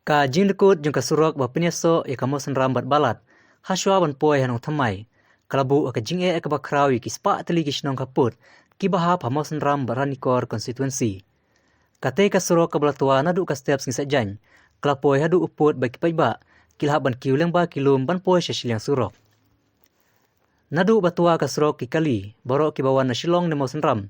Ka Shiteng Dkut jung ka Surok ba penyeso ya ka Mawsynram bat Balat. Haswa ban poi hanong thamai. Kalabu ka jing ka ba krawi ki spa tali ki Shiteng Kaput. Ki bahap ha Mawsynram ba Ranikor constituency. Kate ka Surok ka Balatua nadu ka steps ni sajany. Kalapoi hadu uput ba ki paiba. Kilha ban kiuleng ba kilum ban poi syasilyang Surok. Nadu batua ka Surok ki kali. Borok ki bawan na Shilong ni Mawsynram.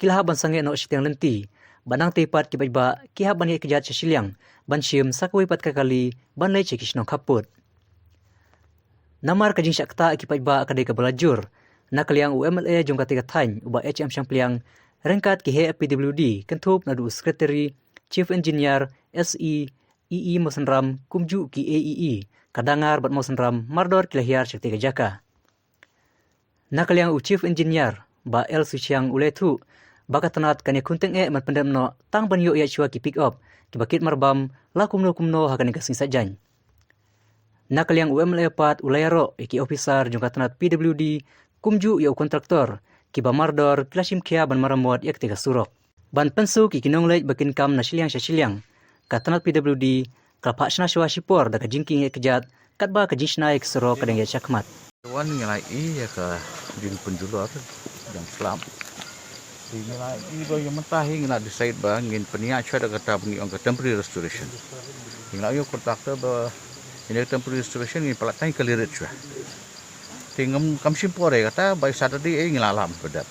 Kilha ban sange no Shiteng Lynti. Banang tepat ki paiba ki ha ban ye kejat syasilyang. Ban syim sakwi pat kakali ban lay cek Shiteng Kaput. Namar kajing syakta ki paiba kadai ka belajur. Nakaliang UMLA jong katika thain uba HM Syampliang rengkat ki Heh Pwd kentup nadu sekretari Chief Engineer SE EE Mawsynram kumju ki AEE kadangar bat Mawsynram mardor ki Hiar Jurip jaka. Nakaliang Chief Engineer ba El Suciang uletu baka tanat kanya kunteng man pendemno tang ban yo ya chua ki pick up ki bakit marbam la kumno hakan ka sing sajany. Nakaliang UMLA pat ulayaro ki officer jong katanat PWD kumju ya kontraktor ki ba mardor klasim kia ban maramot yak tiga Surok. Ban pensu ki kinonglej bakin kam na syasilyang katanat PWD kalpa syna sywa sipor da kajingking kejat katba kajisna ek Surok kadang ya chakmat. Wan ngelai ya ke din penjual yang selam. Ngelai ba yang mentahi ngelai decide ba ngin penia chada kata bungi ang temporary restoration. Ngelai yo kontraktor ba ini temporary restoration ngin palatai kalirit chua. Tingam kamsim pore kata by Saturday ngelam pedat.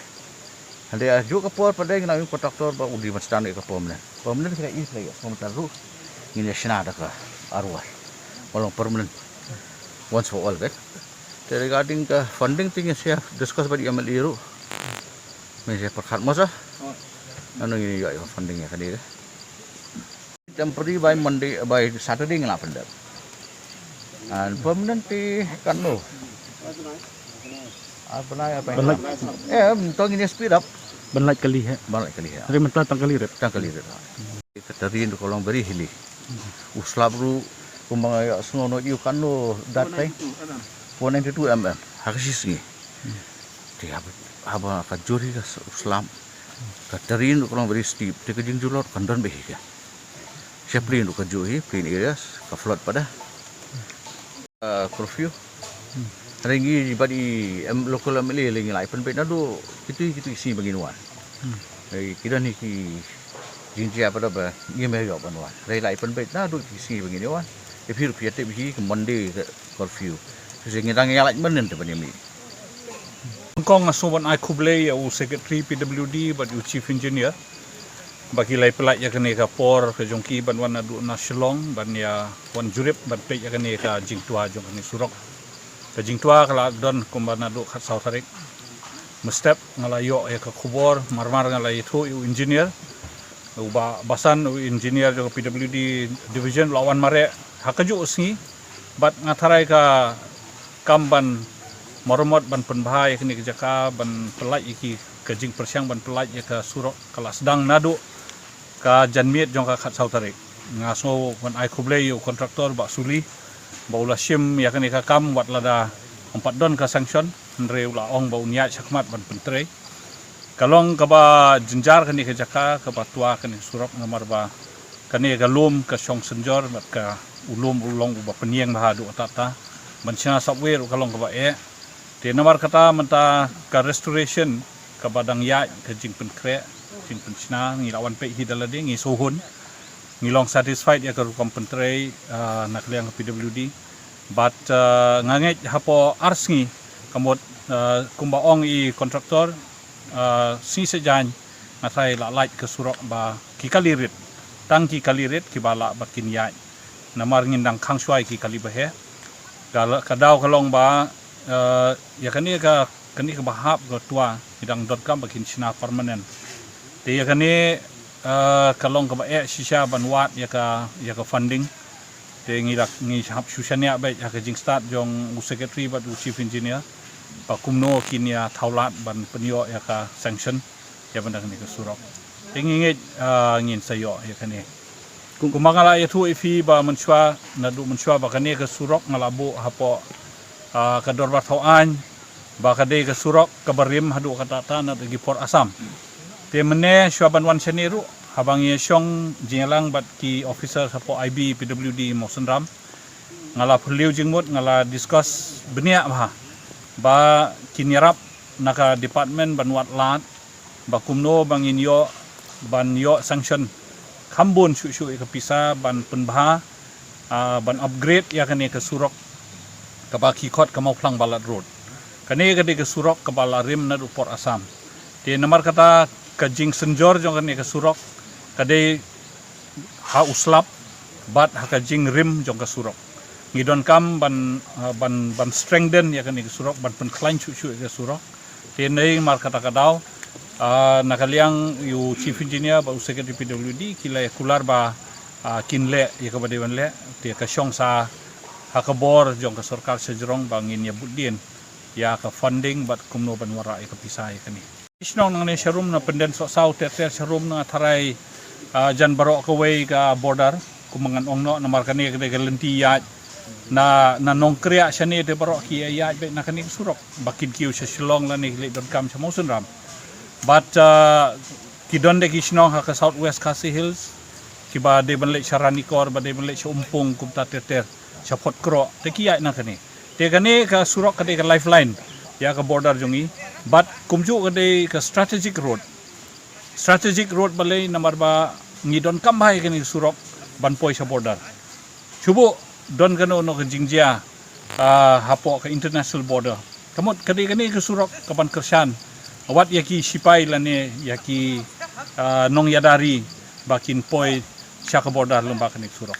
Hande aju ke por pada ngelai kontraktor ba udi mastan ke permanent. Permanent kira is lagi komentar ru ngin syana ka arwah. Walau permanent once for all that. Regarding the funding thing is here discussed by the MLA ru. Mesej perkhat masa. Anu ini juga funding ya kali. Temporary by Monday by Saturday ngelap pendat. And permanent kan no. Apa Balat. tong ini speed up. Balat kali ya. Balat kali ya. Hari mentah tangkali red. Tangkali red. Dari itu kolong beri hili. Uslap ru kumbang ya sengono iu kan no datai. 192 mm. Haksis ni. Dia apa kajuri ka Islam. Dari itu kolong beri steep. Dia kejing julor kandan behi ka. Siapa itu kajuri plain areas ka flood pada. Curfew. Ringi badi local MLA lengi lai penpet nado itu isi baginuan. Kira ni ki jinjia pada ba ngeme yo banwan. Lai penpet nado isi baginuan. If piate bi ke Monday curfew. Sehingga orang yang lain mana tu bani. Kong asuban I kublai ya secretary PWD but chief engineer. Bagi lai pelak ya kene ka por ke jongki ban wan adu na Shillong ban ya wan Jurip ban pe ya kene ka jingtua jong kene Surok. Ka jingtua kala don kumban adu khat sau tarik. Mestep ngalayo ya ka kubor marmar ngalai itu engineer. Uba basan engineer jong PWD division lawan mare hakaju usni bat ngatarai ka kamban moromot ban penbahai kini kejaka ban pelaj iki kejing persiang ban pelaj ya ke Surok kala sedang nadu ka janmiet jong ka khat sautarik ngaso ban ai kublai yo kontraktor ba suli ba ulah sim ya kini ka kam wat lada 4 don ka sanction andre ulah ong ba unya sakmat ban pentre kalong ka ba jenjar kini kejaka ka ba tua kini Surok ngamar ba kani ka lum ka song senjor bat ka ulum ulong ba peniang bahadu tata Mansina software kalong ka ba Di nomor kata menta ka restoration ka badang ya ka jing pen kre jing pen sina ngilawan pe hidalade ngi sohun ngilong satisfied ya ka rukom pentre nakliang PWD but nganget hapo arsngi kamot kumbaong i kontraktor si sejan ngatai la light ke Surok ba kikalirit tang kikalirit kibala bakin ya namar ngindang kangsuai kikalibahe kadau kalong ba ya kani ka bahap ka tua hidang .com bakin China permanent te ya kani kalong ka ba shisha banwat ya ka funding te ngi hap susania ba ya ka jing start jong secretary ba chief engineer pa kumno kinia thaulat ban penyo ya ka sanction ya bandang ni ka Surok te ngin sayo ya kani kumangala itu ifi ba mensua nadu mensua ba kani ke Surok ngalabu hapo kador bathauan ba kadai ke Surok ke Barim hadu katata na gi por Asam te mene swaban wan seniru habang ye syong jingalang bat ki officer sapo IB PWD Mawsynram ngala perliu jingmut ngala discuss benia ba kinyarap naka department banwat lat ba kumno bangin yo ban yo sanction kambun syu ke pisa ban penbha ban upgrade ya kane ke Surok ke baki khot ke Mauplang Balat road kane ke Surok ke Balarim na Port Assam di nomor kata ke jing senjor jong kane ke Surok kade ha uslap bat ha ke jing rim jong ke Surok ngidon kam ban strengthen ya kane ke Surok ban penklan syu ke Surok di nei mar kata kadau nakaliang yu chief engineer ba secretary PWD kilai kular ba kinle ya ka badewan le ti ka syong sa hakabor jong ka sarkar sejrong bangin ya budin ya ka funding bat kumno banwara ya ka pisai kani isnong nang ne sharum na penden so sau ter sharum na tharai jan barok ka way ka border kumangan ongno na markani ka lenti ya na nongkria shani de barok ki ya be na kani Surok bakin kiu sa Shillong la ni le don kam sa Mawsynram but kidon de kisnong ha ka southwest Khasi Hills kiba de banle Sharanikor ba de banle umpung kumta ter sa Potkro te kiya na kani te kani ka Surok ka de ka lifeline ya ka border jongi but kumju ka de ka strategic road balai namar ba ngidon kambhai kani Surok banpoi sa border chubo don kano no ka jingjia hapo ka international border kamot kadi kani ka Surok kapan kersan awat yaki sipai lane yaki nong yadari bakin poi sya ka border lomba kani Surok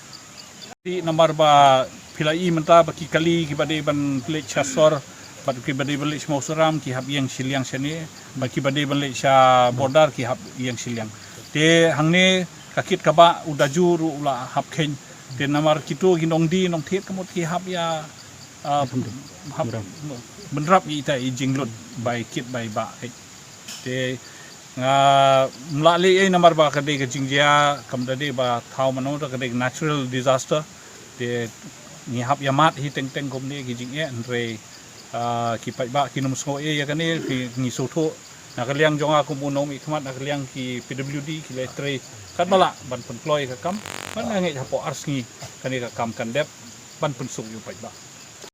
di namar ba pilai menta baki kali ki bade ban plate chasor bat ki bade balik Mawsynram ki hab yang siliang sene baki bade balik sya border ki hab yang siliang te hangne kakit kaba udaju ru ula hab khen te namar kitu ginong di nong thet kamot ki hab ya hab benrap ita jinglot by kit by ba te mlali ai namar ba kade ke jingjia kamdade ba thau mano ta kade natural disaster te ni hab yamat hi teng komne ki jingye andre ki pai ba ki nom so e ya kane ki ni so tho nakaliang jonga kumunom ikmat nakaliang ki PWD ki letre kat bala ban employ ka kam ban nge hapo ars ni kani ka kam kan dep ban pensuk yu pai ba